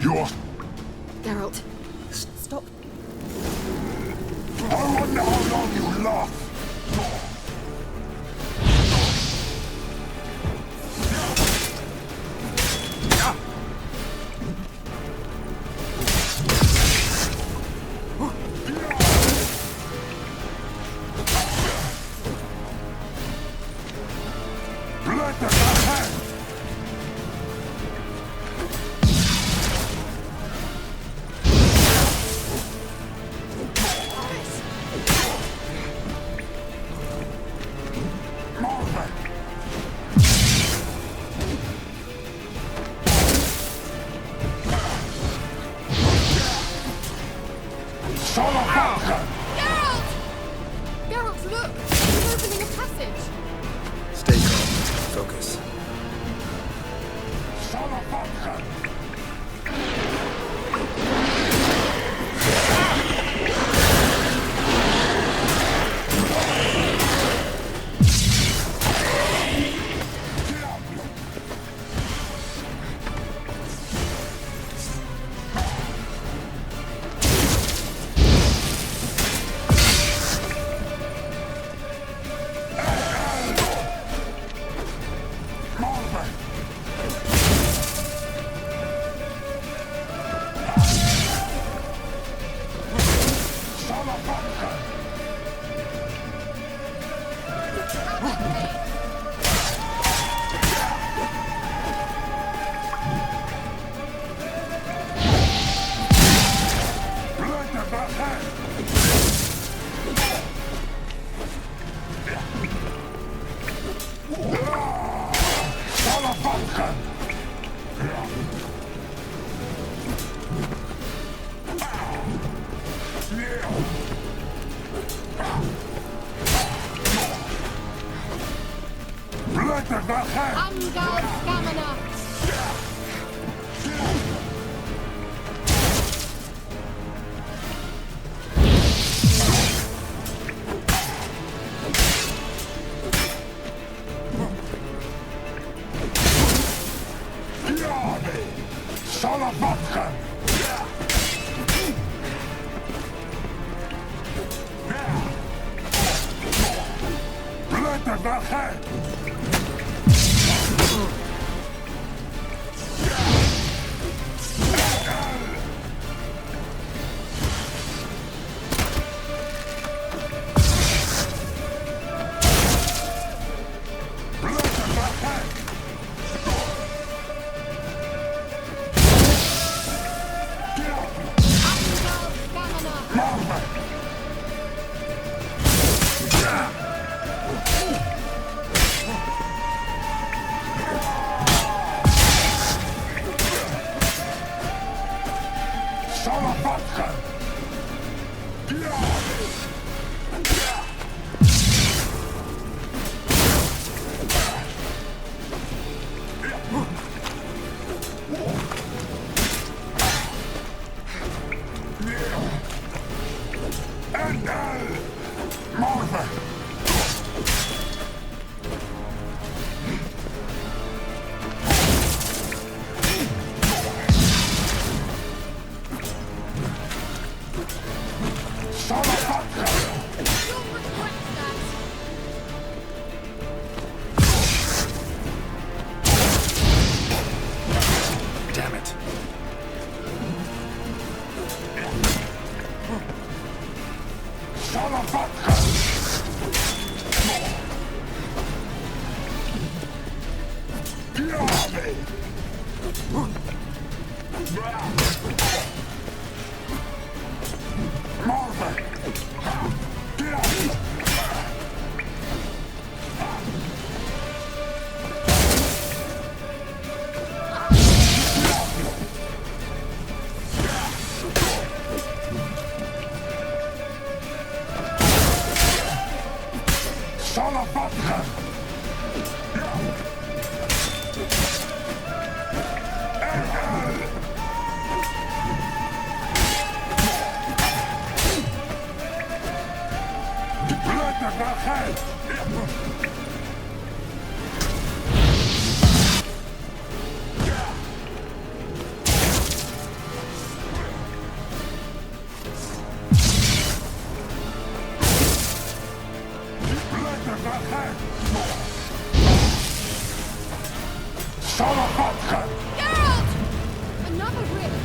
You're... Geralt, stop. I wonder how long you last. Geralt, look! He's opening a passage! Stay calm. Focus. Unguard stamina! Damn it. Geralt! Another rift.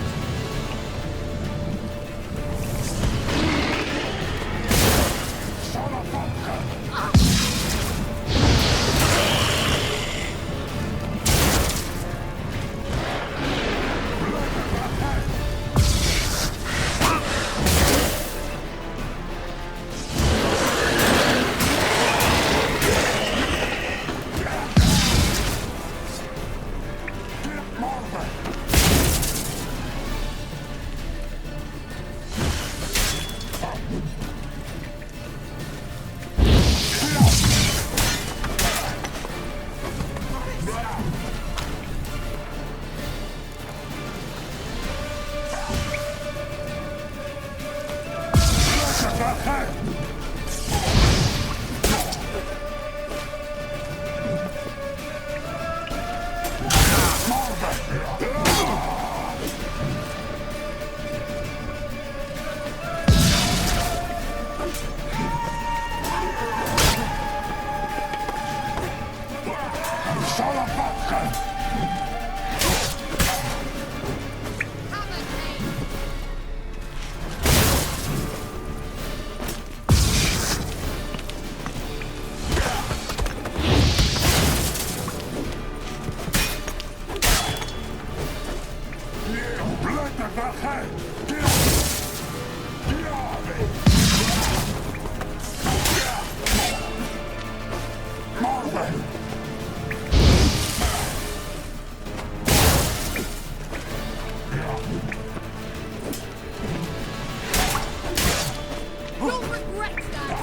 You'll regret that.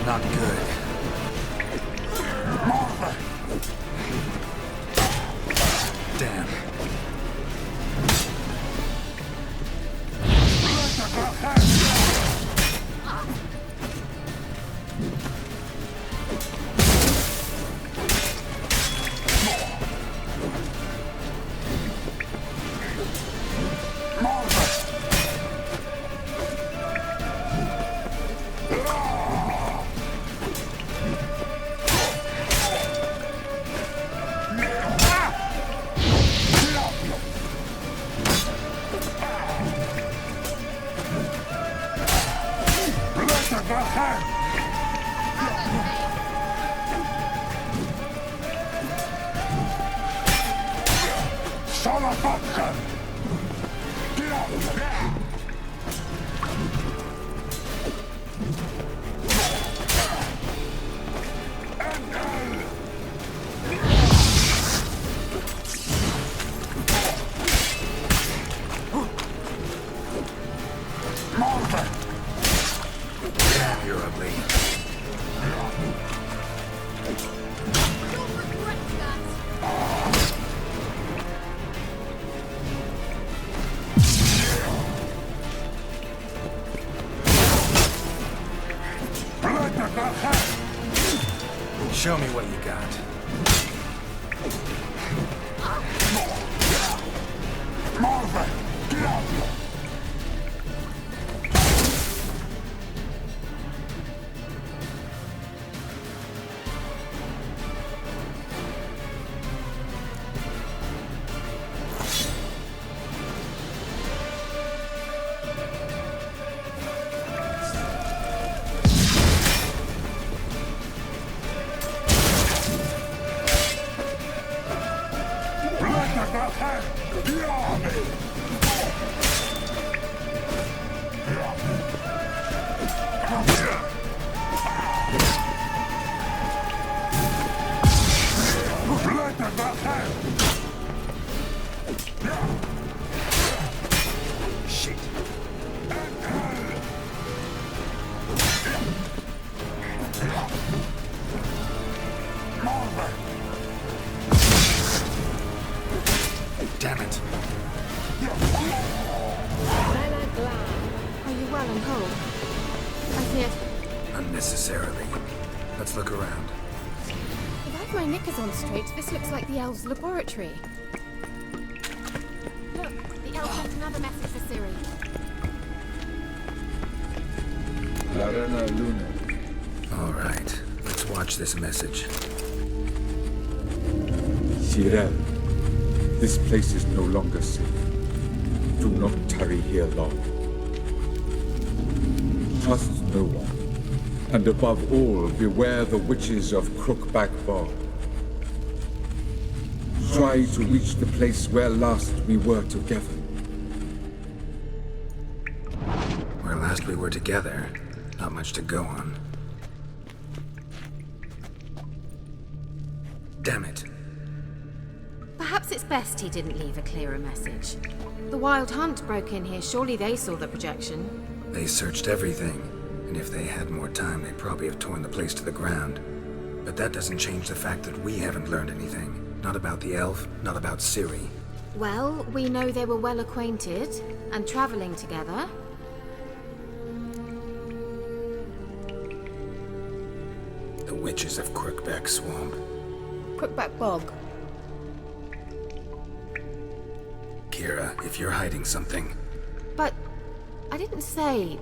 Not good. Damn. Damn, you're ugly. You'll regret that. Show me what you got. Shit. Damn it. Are you well and whole? I fear Unnecessarily. Let's look around. if I've my knickers on straight, this looks like the elves' laboratory. Look, the elf left another message for Ciri. All Watch this message. Seyirler, this place is no longer safe. Do not tarry here long. Trust no one. And above all, beware the witches of Crookback Bog. Try to reach the place where last we were together. Where last we were together, not much to go on. Damn it. Perhaps it's best he didn't leave a clearer message. The Wild Hunt broke in here. Surely they saw the projection. They searched everything, and if they had more time, they'd probably have torn the place to the ground. But that doesn't change the fact that we haven't learned anything. Not about the elf, not about Ciri. Well, we know they were well acquainted and traveling together. The witches of Crookback Swamp. Crookback Bog. Kira, if you're hiding something... But I didn't say...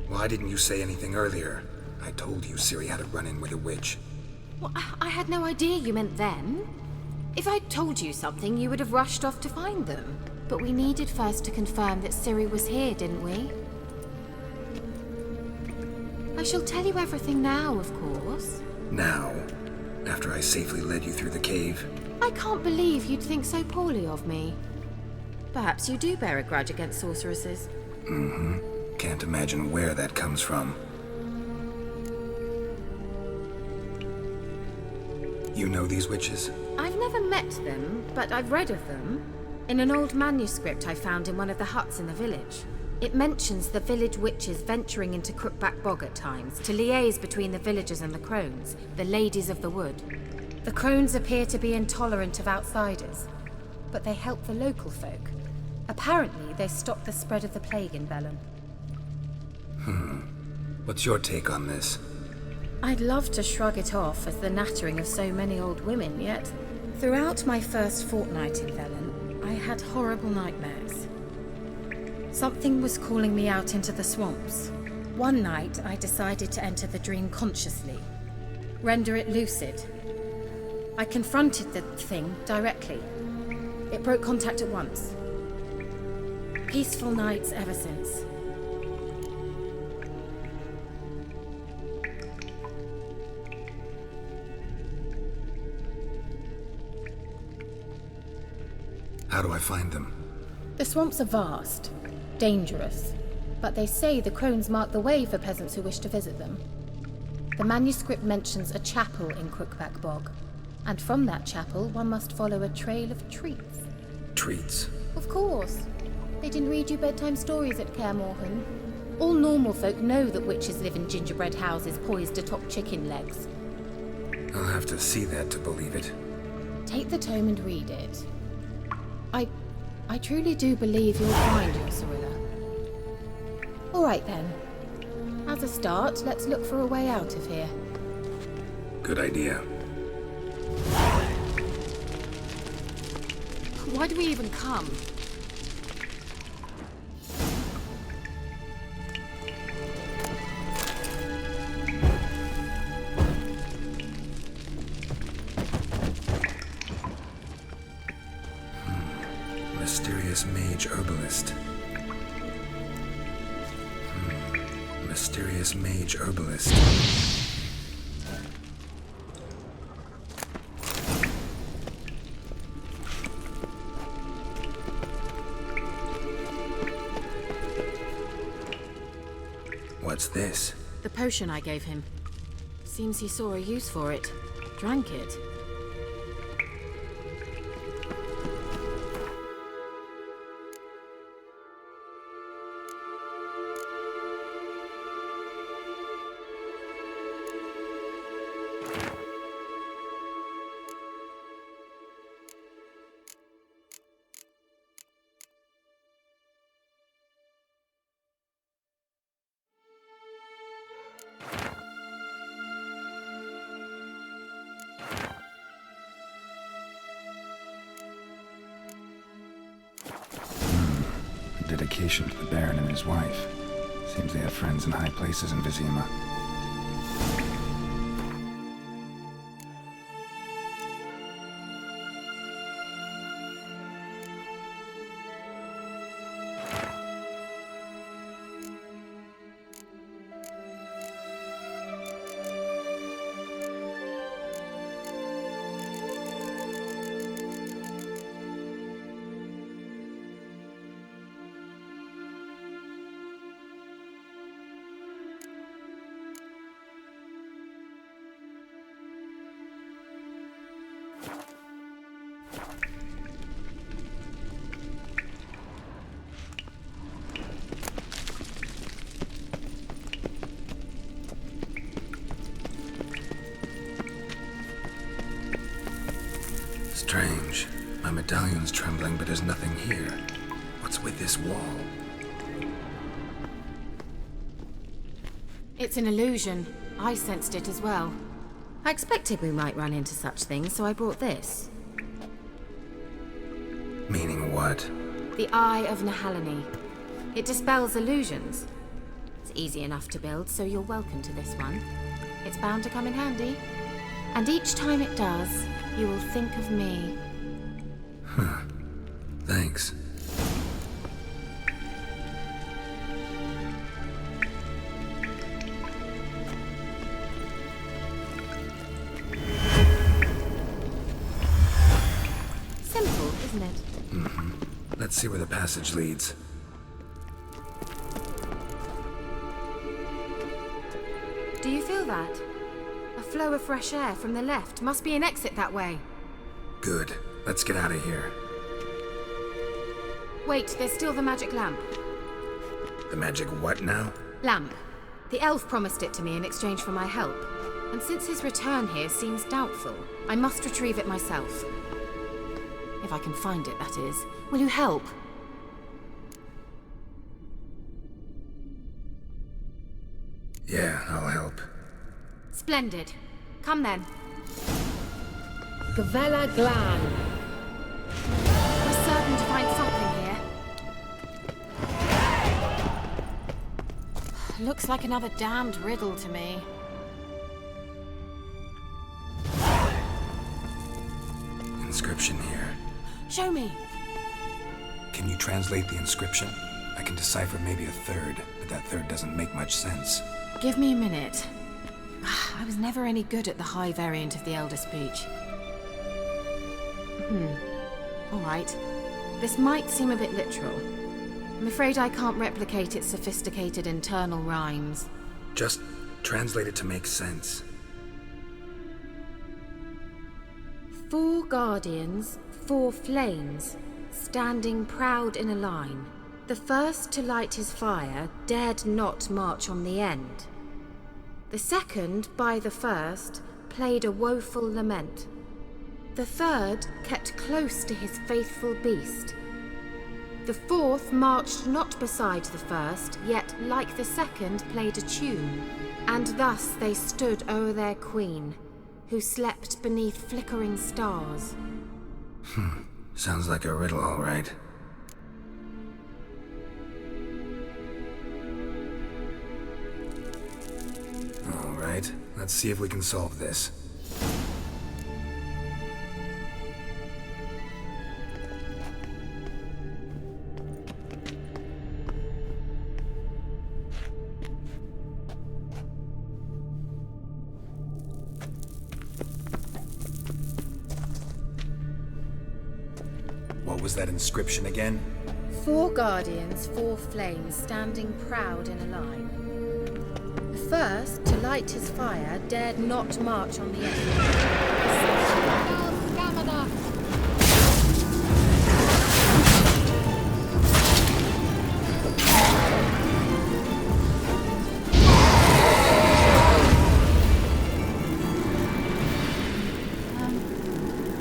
Why didn't you say anything earlier? I told you Ciri had a run-in with a witch. Well, I had no idea you meant them. If I'd told you something, you would have rushed off to find them. But we needed first to confirm that Ciri was here, didn't we? I shall tell you everything now, of course. Now? After I safely led you through the cave? I can't believe you'd think so poorly of me. Perhaps you do bear a grudge against sorceresses. Mm-hmm. Can't imagine where that comes from. You know these witches? I've never met them, but I've read of them. In an old manuscript I found in one of the huts in the village. It mentions the village witches venturing into Crookback Bog at times to liaise between the villagers and the crones, the ladies of the wood. The crones appear to be intolerant of outsiders, but they help the local folk. Apparently, they stop the spread of the plague in Bölüm. What's your take on this? I'd love to shrug it off as the nattering of so many old women, yet throughout my first fortnight in Bölüm, I had horrible nightmares. Something was calling me out into the swamps. One night, I decided to enter the dream consciously, render it lucid. I confronted the thing directly. It broke contact at once. Peaceful nights ever since. How do I find them? The swamps are vast, dangerous, but they say the crones mark the way for peasants who wish to visit them. The manuscript mentions a chapel in Crookback Bog, and from that chapel one must follow a trail of treats. Treats? Of course. They didn't read you bedtime stories at Kaer Morhen. All normal folk know that witches live in gingerbread houses poised atop chicken legs. I'll have to see that to believe it. Take the tome and read it. I truly do believe you'll find your Cyrilla. All right then. As a start, let's look for a way out of here. Good idea. Why do we even come? Mysterious mage herbalist. Mysterious mage herbalist. What's this? The potion I gave him. Seems he saw a use for it. Drank it. communication to the Baron and his wife. Seems they have friends in high places in Vizima. Strange. My medallion's trembling, but there's nothing here. What's with this wall? It's an illusion. I sensed it as well. I expected we might run into such things, so I brought this. Meaning what? The Eye of Nahalani. It dispels illusions. It's easy enough to build, so you're welcome to this one. It's bound to come in handy. And each time it does, you will think of me. Huh. Thanks. Simple, isn't it? Mm-hmm. Let's see where the passage leads. Do you feel that? A flow of fresh air from the left. Must be an exit that way. Good. Let's get out of here. Wait, there's still the magic lamp. The magic what now? Lamp. The elf promised it to me in exchange for my help. And since his return here seems doubtful, I must retrieve it myself. If I can find it, that is. Will you help? Yeah, I'll help. Splendid. Come then. Gavella Glan. We're certain to find something here. Looks like another damned riddle to me. Inscription here. Show me. Can you translate the inscription? I can decipher maybe a third, but that third doesn't make much sense. Give me a minute. I was never any good at the high variant of the Elder speech. All right. This might seem a bit literal. I'm afraid I can't replicate its sophisticated internal rhymes. Just translate it to make sense. 4 guardians, 4 flames, standing proud in a line. The first to light his fire dared not march on the end. The second, by the first, played a woeful lament. The third kept close to his faithful beast. The fourth marched not beside the first, yet like the second played a tune. And thus they stood o'er their queen, who slept beneath flickering stars. Sounds like a riddle, all right. All right, let's see if we can solve this. What was that inscription again? 4 guardians, 4 flames, standing proud in a line. The first, to light his fire, dared not march on the end.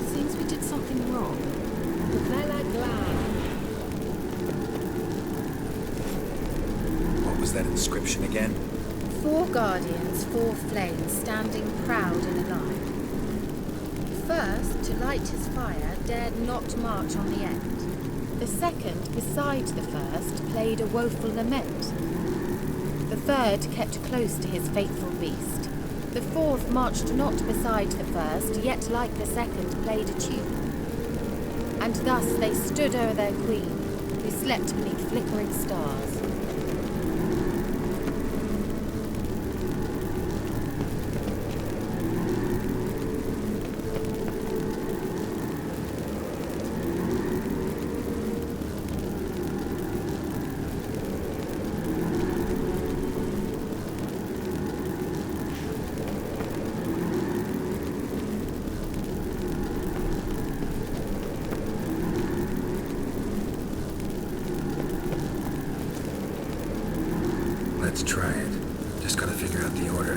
Seems we did something wrong. What was that inscription again? 4 guardians, 4 flames, standing proud in a line. The first, to light his fire, dared not march on the end. The second, beside the first, played a woeful lament. The third kept close to his faithful beast. The fourth marched not beside the first, yet like the second played a tune. And thus they stood o'er their queen, who slept beneath flickering stars. Let's try it. Just gotta figure out the order.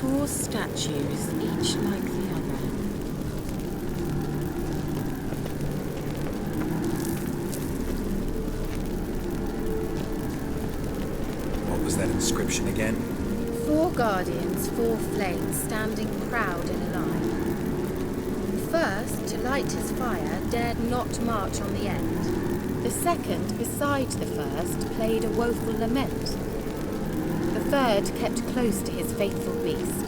4 statues, each like the other. What was that inscription again? 4 guardians, 4 flames, standing proud in a line. The first, to light his fire, dared not march on the end. The second, beside the first, played a woeful lament. The third kept close to his faithful beast.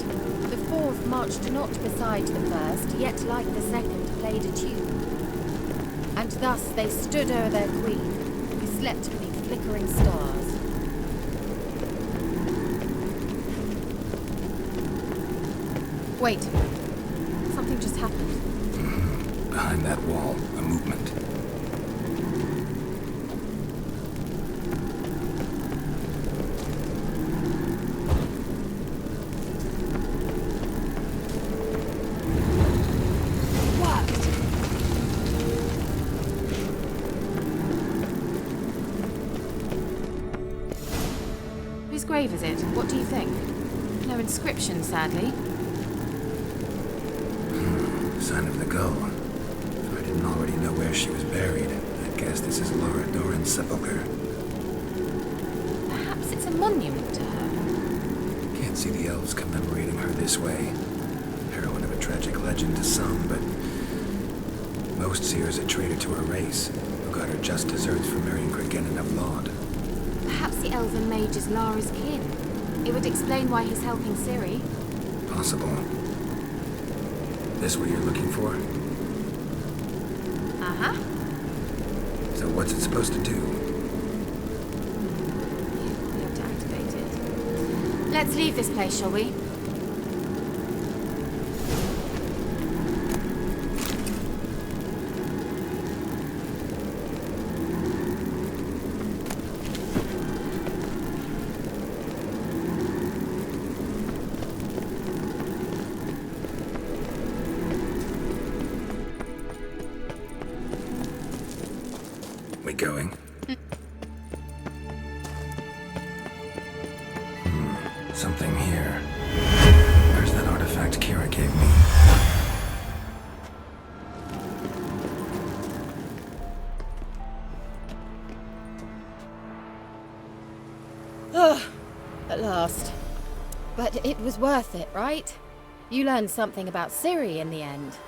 The fourth marched not beside the first, yet like the second played a tune. And thus they stood o'er their queen, who slept beneath flickering stars. Wait. Something just happened. Behind that wall, a movement. Whose grave is it? What do you think? No inscription, sadly. Sign of the gull. If I didn't already know where she was buried, I guess this is Laura Doran's sepulcher. Perhaps it's a monument to her. Can't see the elves commemorating her this way. Heroine of a tragic legend to some, but most see her as a traitor to her race, who got her just desserts for marrying Cregennan of Laud. Perhaps the elven mage is Lara's kin. It would explain why he's helping Ciri. Possible. This what you're looking for? Uh-huh. So what's it supposed to do? We have to activate it. Let's leave this place, shall we? We going? Something here. Where's that artifact Kira gave me? At last. But it was worth it, right? You learned something about Ciri in the end.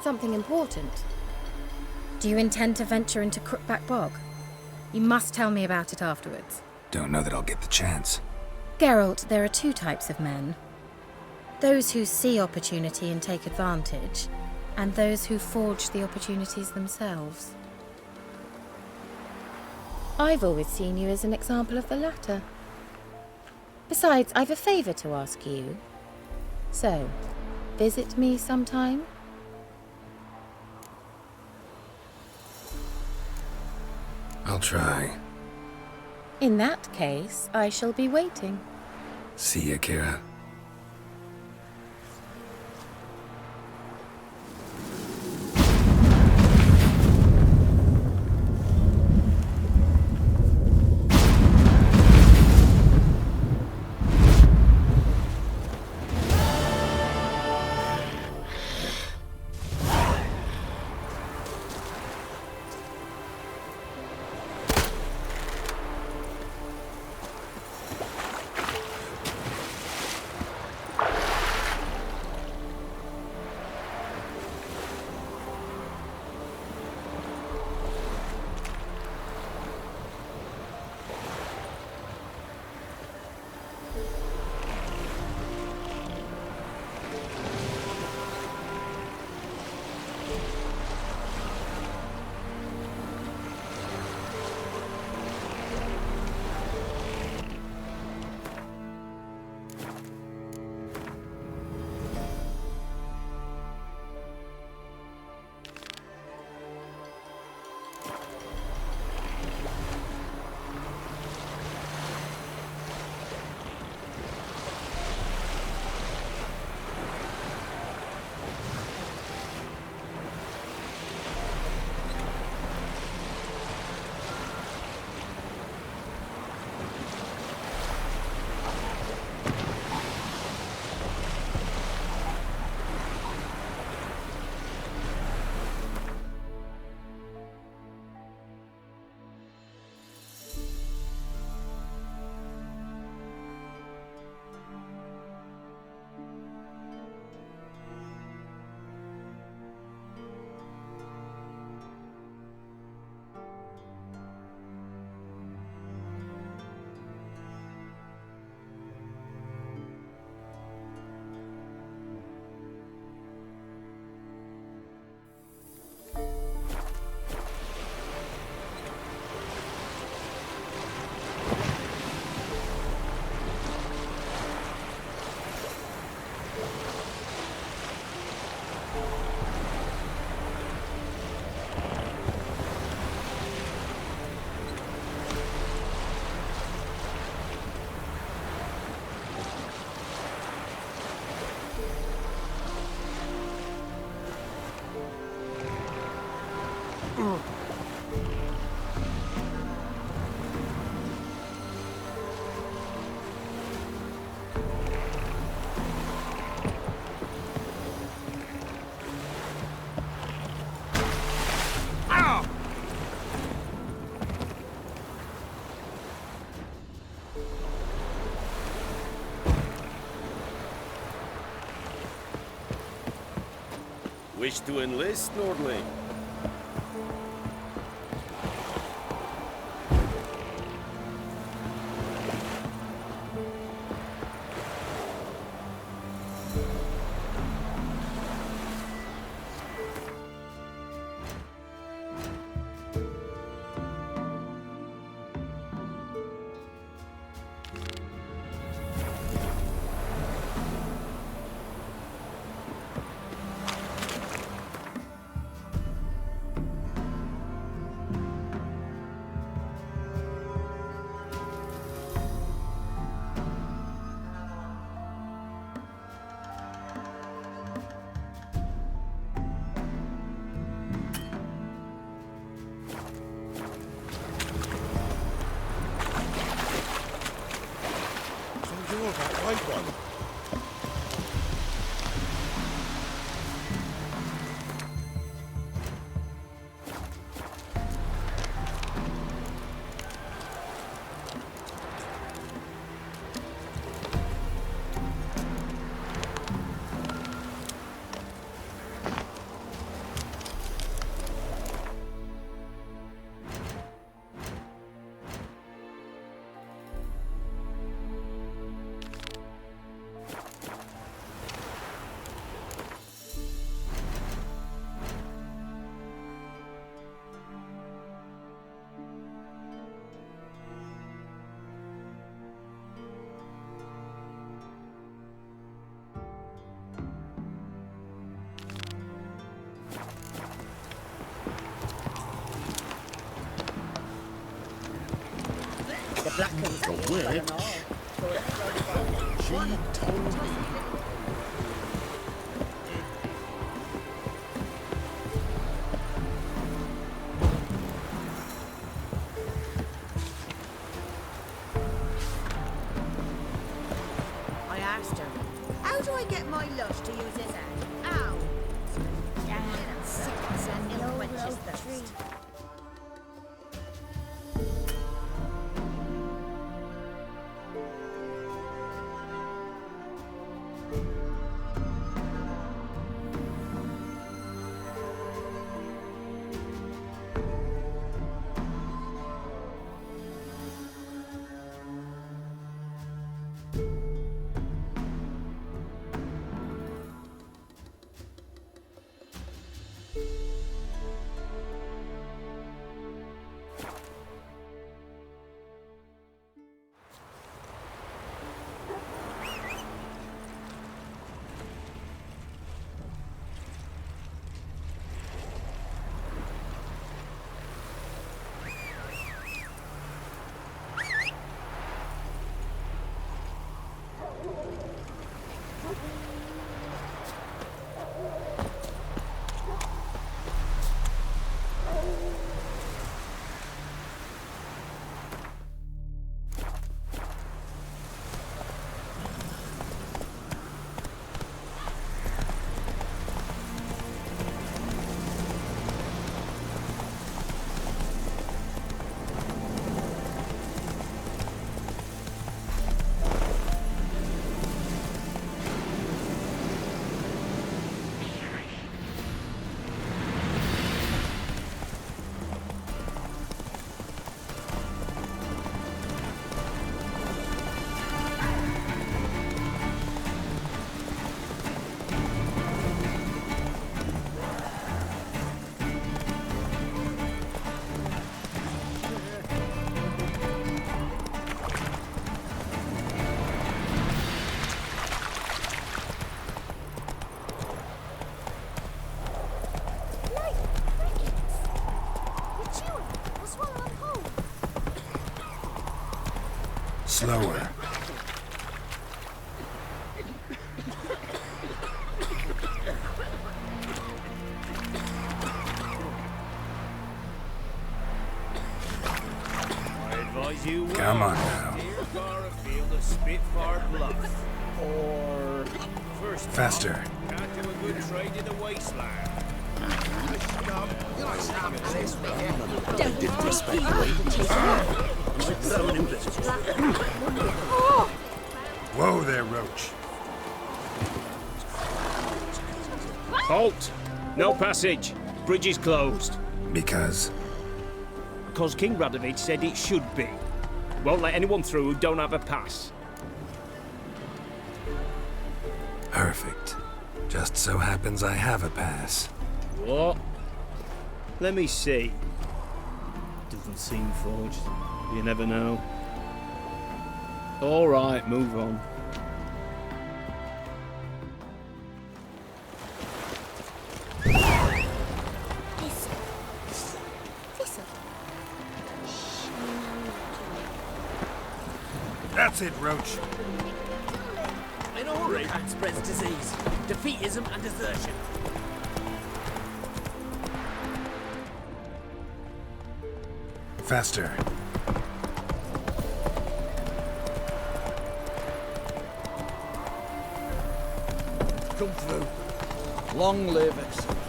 Something important. Do you intend to venture into Crookback Bog? You must tell me about it afterwards. Don't know that I'll get the chance. Geralt, there are 2 types of men. Those who see opportunity and take advantage, and those who forge the opportunities themselves. I've always seen you as an example of the latter. Besides, I've a favour to ask you. So, visit me sometime? I'll try. In that case, I shall be waiting. See ya, Kira. Wish to enlist, Nordling? The witch? She told me. I asked her, how do I get my lush to use his hand? Ow! Yeah, sickness and ill quenches thirst. Slower. Come on now. Or Faster. can't do a good trade in the wasteland. Whoa there, Roach. Halt! No passage. Bridge is closed. Because Because King Radovich said it should be. Won't let anyone through who don't have a pass. perfect. Just so happens I have a pass. What? Let me see. Doesn't seem forged. You never know. All right, move on. That's it, Roach. In a hurry, that spreads disease, defeatism and desertion. Faster. Come through. Long live excellence.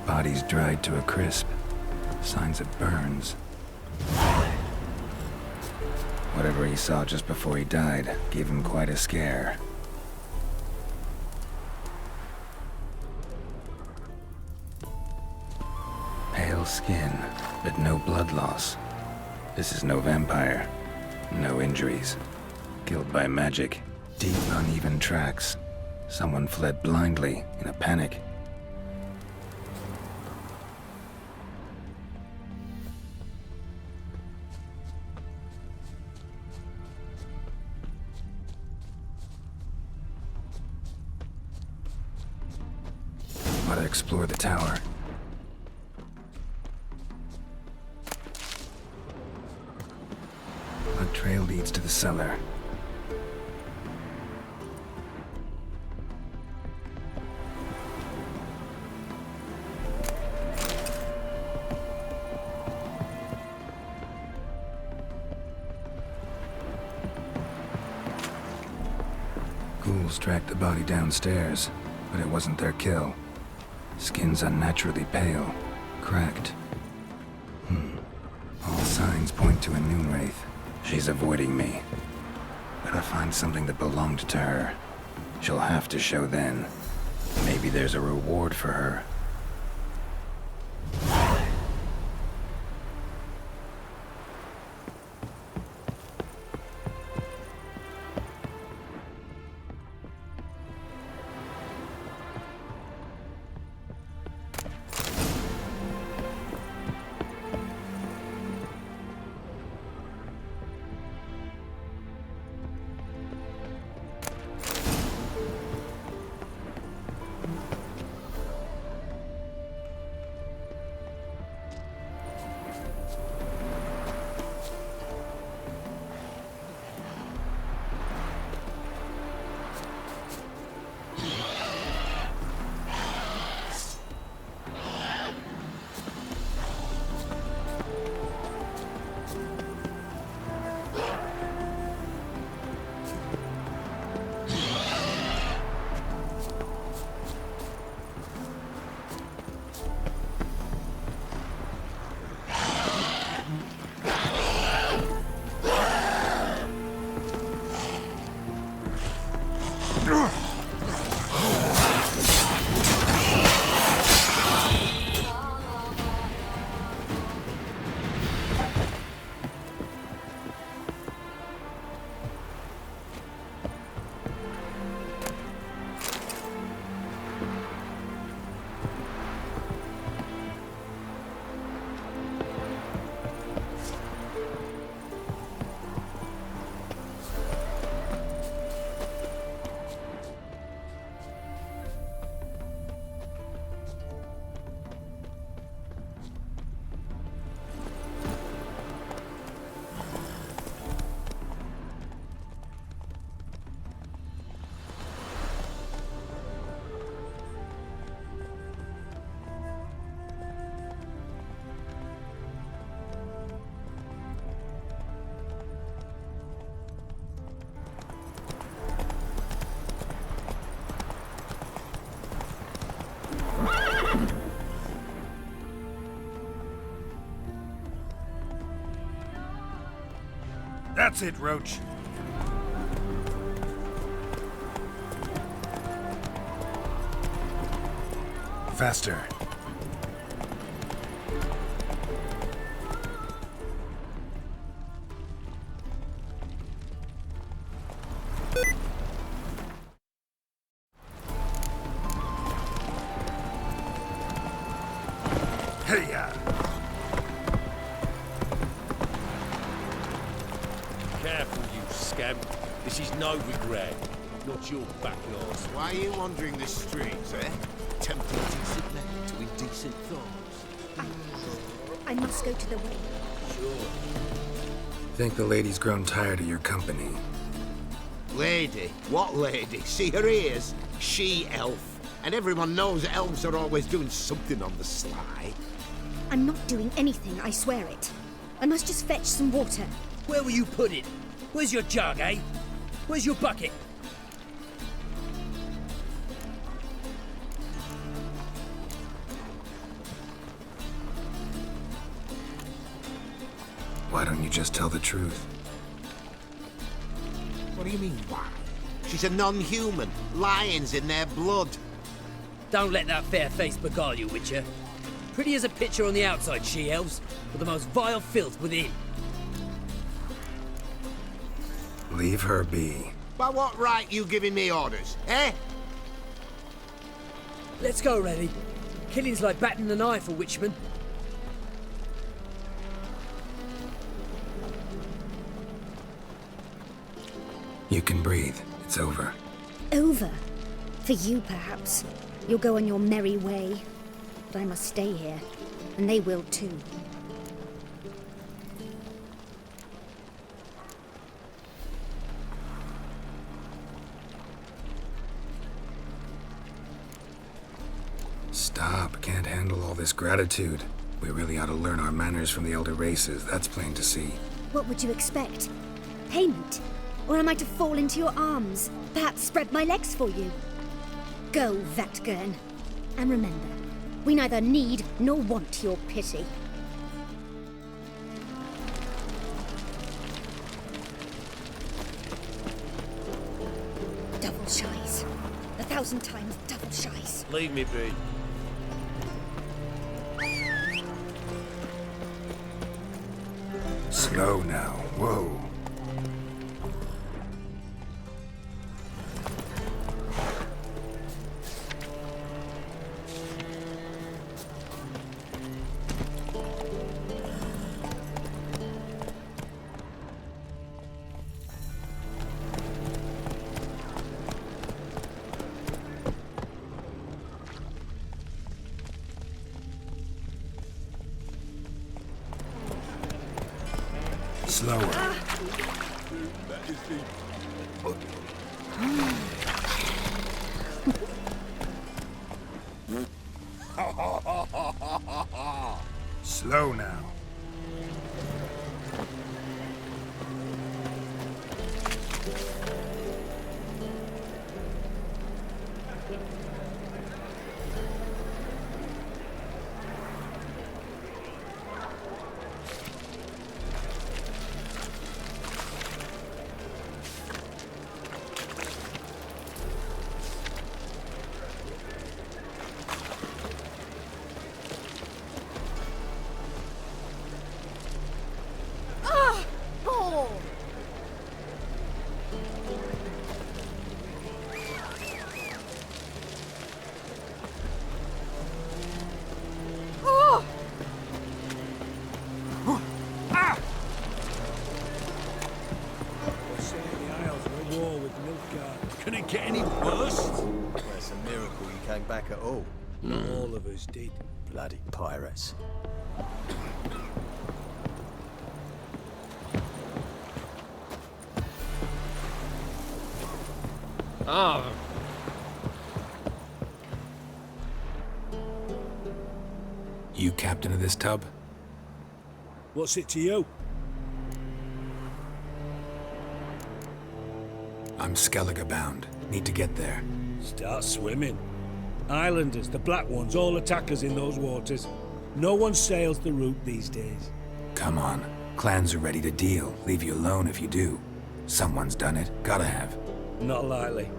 Body's dried to a crisp. Signs of burns. Whatever he saw just before he died gave him quite a scare. Pale skin, but no blood loss. This is no vampire. No injuries. Killed by magic. Deep, uneven tracks. Someone fled blindly in a panic. Gotta explore the tower. A trail leads to the cellar. Ghouls tracked the body downstairs, but it wasn't their kill. Skin's unnaturally pale, cracked. All signs point to a noon wraith. She's avoiding me. Gotta find something that belonged to her. She'll have to show then. Maybe there's a reward for her. That's it, Roach. Faster. Hey, Careful, you scamp. This is no regret. Not your backyards. Why are you wandering the streets, eh? Tempting decent men to indecent thoughts. I must go to the wedding. Sure. Think the lady's grown tired of your company. Lady? What lady? See her ears? She-elf. And everyone knows elves are always doing something on the sly. I'm not doing anything, I swear it. I must just fetch some water. Where will you put it? Where's your jug, eh? Where's your bucket? Why don't you just tell the truth? What do you mean, why? She's a non-human. Lions in their blood. Don't let that fair face beguile you, Witcher. Pretty as a picture on the outside, she-elves, but the most vile filth within. Leave her be. By what right you giving me orders, eh? Let's go, Reddy. Killing's like batting an eye for witchmen. You can breathe. It's over. Over? For you, perhaps. You'll go on your merry way. But I must stay here, and they will too. Stop. Can't handle all this gratitude. We really ought to learn our manners from the elder races. That's plain to see. What would you expect? Payment? Or am I to fall into your arms? Perhaps spread my legs for you? Go, Vatgern. And remember, we neither need nor want your pity. Double shies. 1,000 times double shies. Leave me be. Slow now. Whoa. Slower. Slow now. Can it get any worse? Well, it's a miracle you came back at all. All of us did. Bloody pirates. Ah. You captain of this tub? What's it to you? I'm Skellige bound. Need to get there. Start swimming. Islanders, the black ones, all attack us in those waters. No one sails the route these days. Come on. Clans are ready to deal. Leave you alone if you do. Someone's done it. Gotta have. Not likely.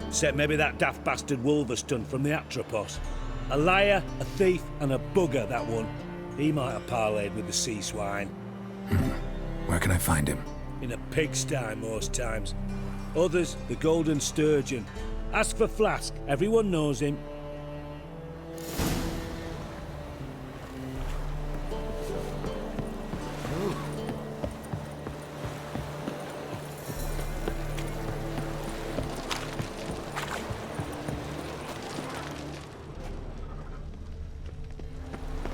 Except maybe that daft bastard Wolverston from the Atropos. A liar, a thief, and a bugger, that one. He might have parlayed with the sea swine. Where can I find him? In a pigsty most times. Others, the Golden Sturgeon. Ask for Flask. Everyone knows him.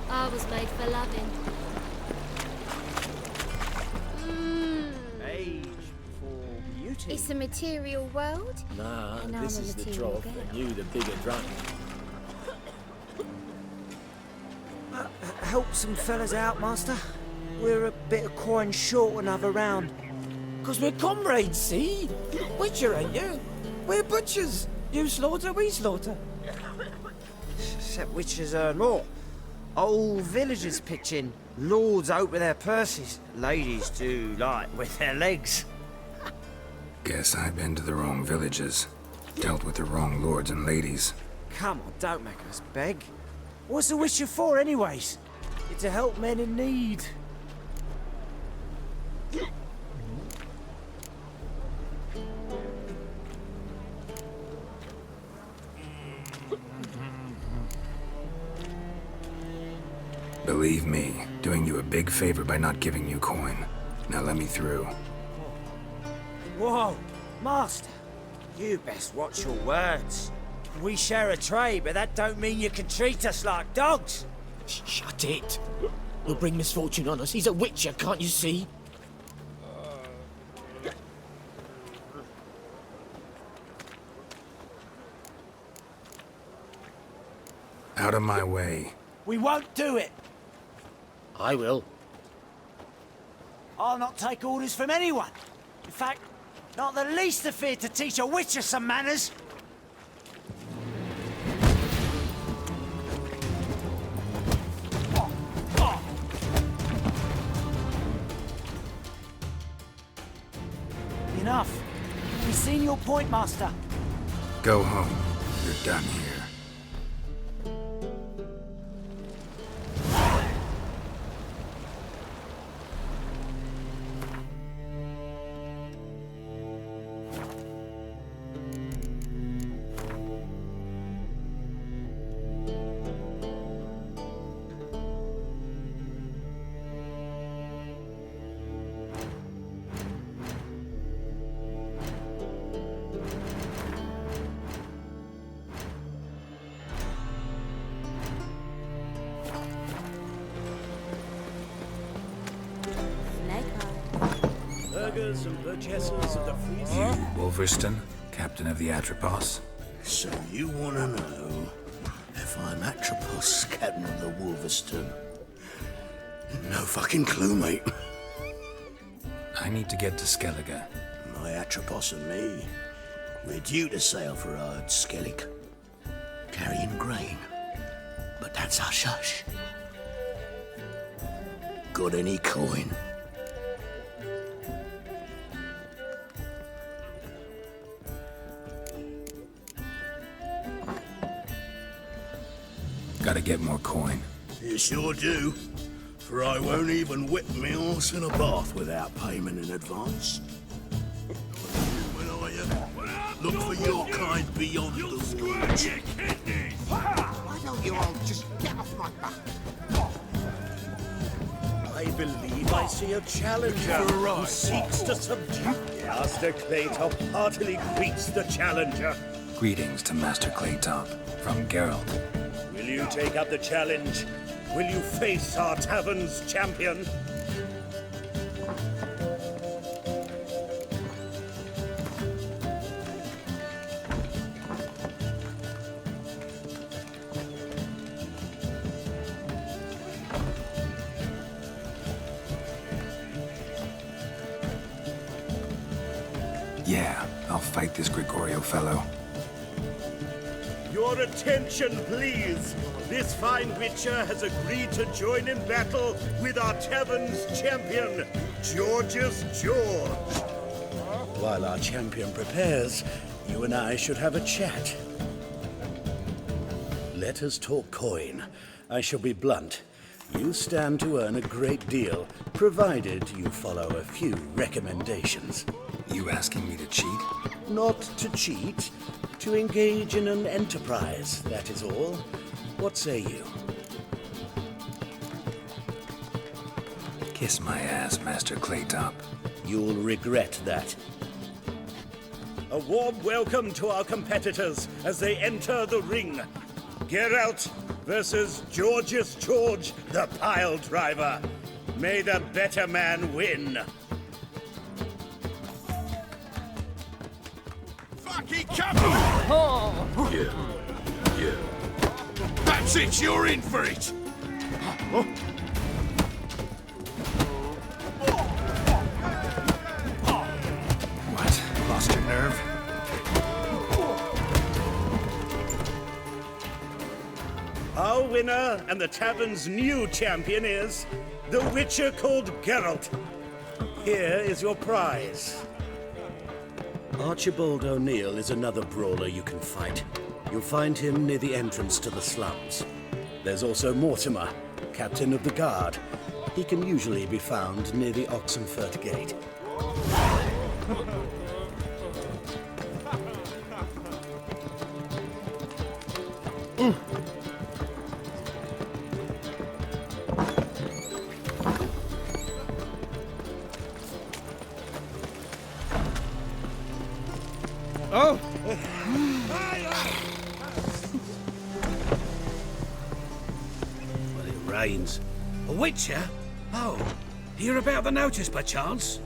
I was made for loving. Age for beauty. It's a material world. Nah, And I'm this a is the material trough, girl. and you the bigger drunk. Help some fellas out, master. We're a bit of coin short another round. 'Cause we're comrades, see? Witcher, ain't you? We're butchers. You slaughter, we slaughter. Except witchers earn more. Old villagers pitch in. Lords out with their purses. Ladies do, like, with their legs. Guess I've been to the wrong villages. Dealt with the wrong lords and ladies. Come on, don't make us beg. What's the witcher for, anyways? It's to help men in need. Believe me, doing you a big favor by not giving you coin. Now let me through. Whoa, master. You best watch your words. We share a trade, but that don't mean you can treat us like dogs. Shut it. We'll bring misfortune on us. He's a witcher, can't you see? Out of my way. We won't do it. I will. I'll not take orders from anyone. In fact, not the least afeard to teach a witcher some manners. Enough. We've seen your point, master. Go home. You're done here. Burgers and purchasers of the free. You, Wolverston, captain of the Atropos? So you want to know if I'm Atropos, captain of the Wolverston? No fucking clue, mate. I need to get to Skellige. My Atropos and me, we're due to sail for Ard Skellig, carrying grain. But that's hush-hush. Got any coin? Gotta get more coin. You sure do. For I won't even whip me horse in a bath without payment in advance. When are you? Look for your kind beyond the woods. Why don't you all just get off my back? I believe I see a challenger who seeks to subdue. Master Claytop heartily greets the challenger. Greetings to Master Claytop from Geralt. Will you take up the challenge? Will you face our tavern's champion? Yeah, I'll fight this Gregorio fellow. Your Your attention, please. This fine Witcher has agreed to join in battle with our tavern's champion, George's George. While our champion prepares, you and I should have a chat. Let us talk coin. I shall be blunt. You stand to earn a great deal, provided you follow a few recommendations. You asking me to cheat? Not to cheat, to engage in an enterprise, that is all. What say you? Kiss my ass, Master Claytop. You'll regret that. A warm welcome to our competitors as they enter the ring. Geralt versus George's George, the pile driver. May the better man win. Fucking cover! Yeah. That's it, you're in for it! What? Lost your nerve? Our winner and the tavern's new champion is the Witcher called Geralt. Here is your prize. Archibald O'Neill is another brawler you can fight. You'll find him near the entrance to the slums. There's also Mortimer, captain of the guard. He can usually be found near the Oxenfurt Gate. Oh! Well, it rains. A Witcher? Oh, hear about the notice by chance?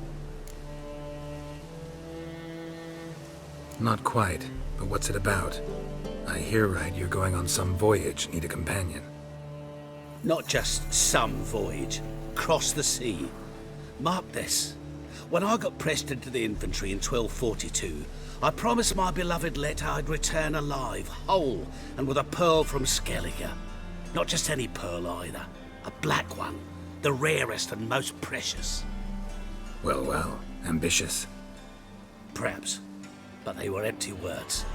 Not quite, but what's it about? I hear right you're going on some voyage, need a companion. Not just some voyage. Cross the sea. Mark this. When I got pressed into the infantry in 1242, I promised my beloved Let I'd return alive, whole, and with a pearl from Skellige. Not just any pearl either. A black one. The rarest and most precious. Well, ambitious. Perhaps. But they were empty words.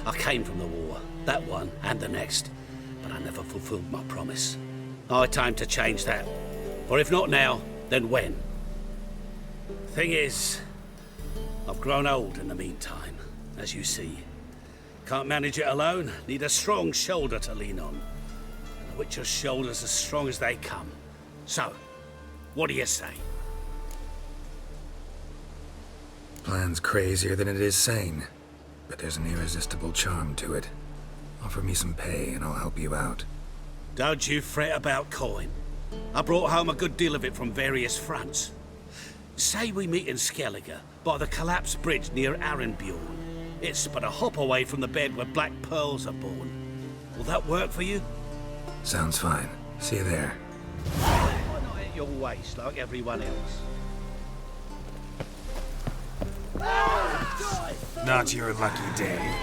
I came from the war, that one and the next, but I never fulfilled my promise. High time to change that. Or if not now, then when? Thing is, I've grown old in the meantime, as you see. Can't manage it alone, need a strong shoulder to lean on. And the Witcher's shoulder's as strong as they come. So, what do you say? Plan's crazier than it is sane, but there's an irresistible charm to it. Offer me some pay and I'll help you out. Don't you fret about coin. I brought home a good deal of it from various fronts. Say we meet in Skellige, by the collapsed bridge near Arenbjorn. It's but a hop away from the bed where black pearls are born. Will that work for you? Sounds fine. See you there. Why not at your waist like everyone else? Not your lucky day.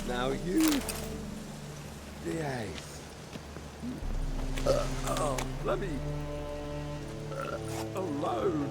Now you behave. Oh, bloody alone.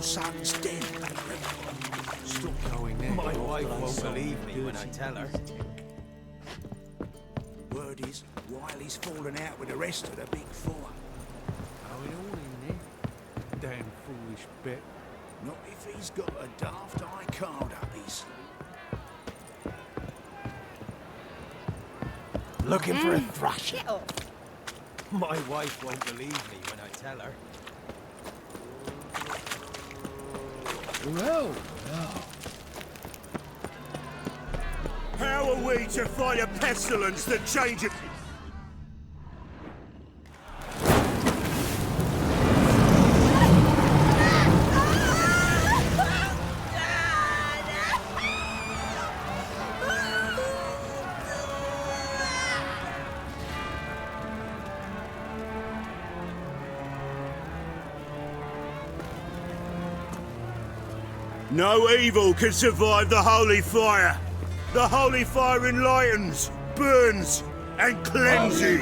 Son's dead. Stop going there. My wife won't believe me when I tell her. Word is, Riley's fallen out with the rest of the big four. Are we all in there? Damn foolish bit. Not if he's got a daft eye card up his. Looking for a thrash. Get off. My wife won't believe me when I tell her. Well, well. How are we to fight a pestilence that changes? No evil can survive the holy fire. The holy fire enlightens, burns, and cleanses.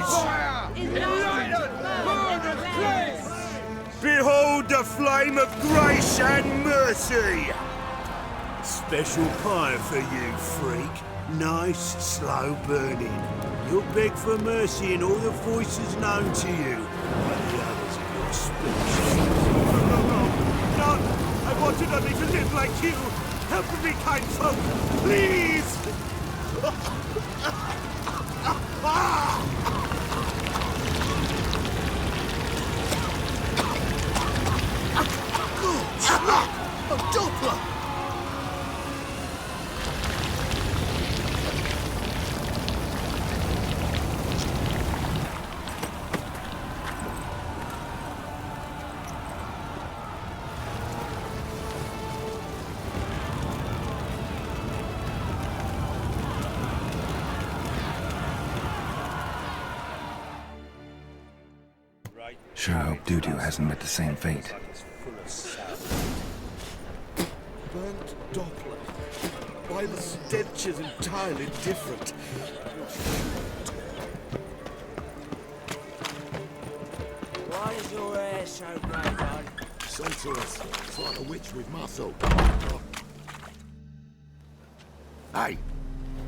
Behold the flame of grace and mercy. Special fire for you, freak. Nice, slow burning. You'll beg for mercy in all the voices known to you, and the others of your species. No! I wanted only to live like you. Help me, kind folk, please! A Doppler! Sure hope Dudu hasn't met the same fate. Burnt Doppler. Why the stench is entirely different. Why is your hair so grey, bud? Sorceress. It's like a witch with muscle. Hey!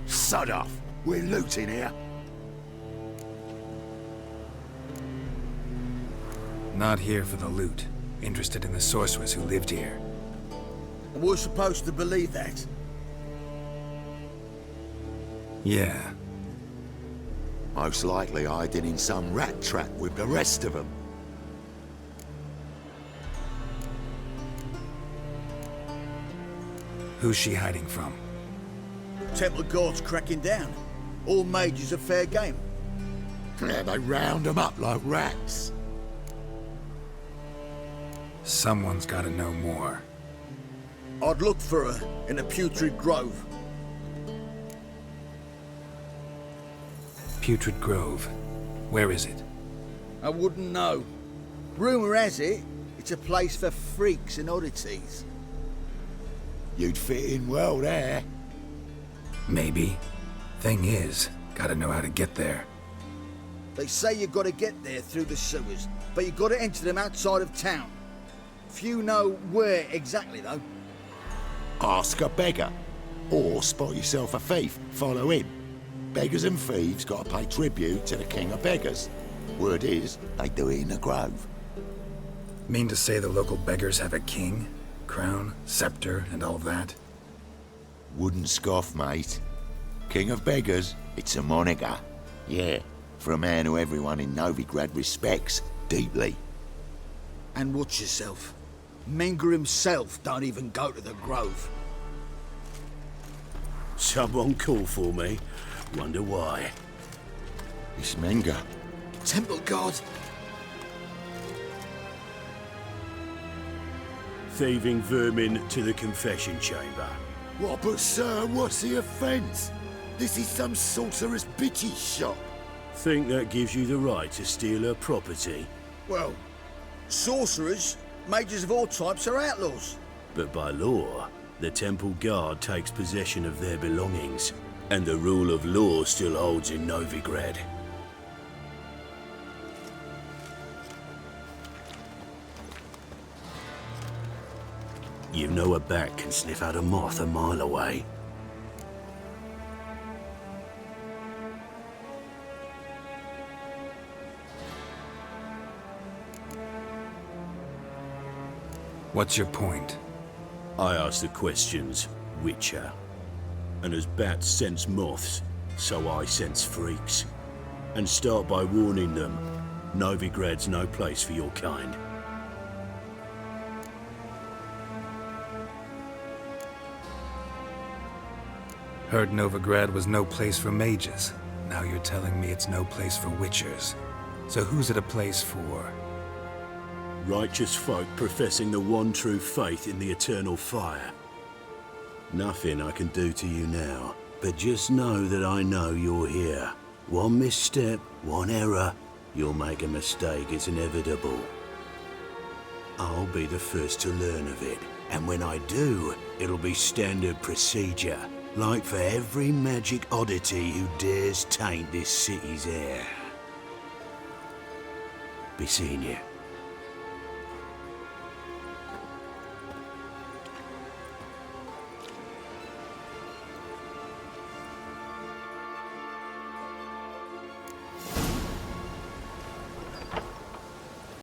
Sod off! We're looting here. Not here for the loot. Interested in the sorceress who lived here. We're supposed to believe that. Yeah. Most likely hiding in some rat trap with the rest of them. Who's she hiding from? Temple Guard's cracking down. All mages are fair game. Yeah, they round them up like rats. Someone's gotta know more. I'd look for her in a putrid grove. Putrid Grove. Where is it? I wouldn't know. Rumour has it, it's a place for freaks and oddities. You'd fit in well there. Maybe. Thing is, gotta know how to get there. They say you gotta get there through the sewers, but you gotta enter them outside of town. Few know where exactly, though. Ask a beggar. Or spot yourself a thief. Follow him. Beggars and thieves gotta pay tribute to the king of beggars. Word is, they do it in the grove. Mean to say the local beggars have a king? Crown, scepter, and all that? Wouldn't scoff, mate. King of beggars, it's a moniker. Yeah, for a man who everyone in Novigrad respects deeply. And watch yourself. Menger himself don't even go to the grove. Someone call for me. Wonder why. It's Menger. Temple Guard. Thieving vermin to the confession chamber. What, but sir, what's the offence? This is some sorcerer's bitchy shop. Think that gives you the right to steal her property? Well, sorcerers, mages of all types are outlaws. But by law, the Temple Guard takes possession of their belongings, and the rule of law still holds in Novigrad. You know a bat can sniff out a moth a mile away. What's your point? I ask the questions, Witcher. And as bats sense moths, so I sense freaks. And start by warning them, Novigrad's no place for your kind. Heard Novigrad was no place for mages. Now you're telling me it's no place for witchers. So who's it a place for? Righteous folk professing the one true faith in the eternal fire. Nothing I can do to you now, but just know that I know you're here. One misstep, one error, you'll make a mistake, it's inevitable. I'll be the first to learn of it, and when I do, it'll be standard procedure, like for every magic oddity who dares taint this city's air. Be seeing you.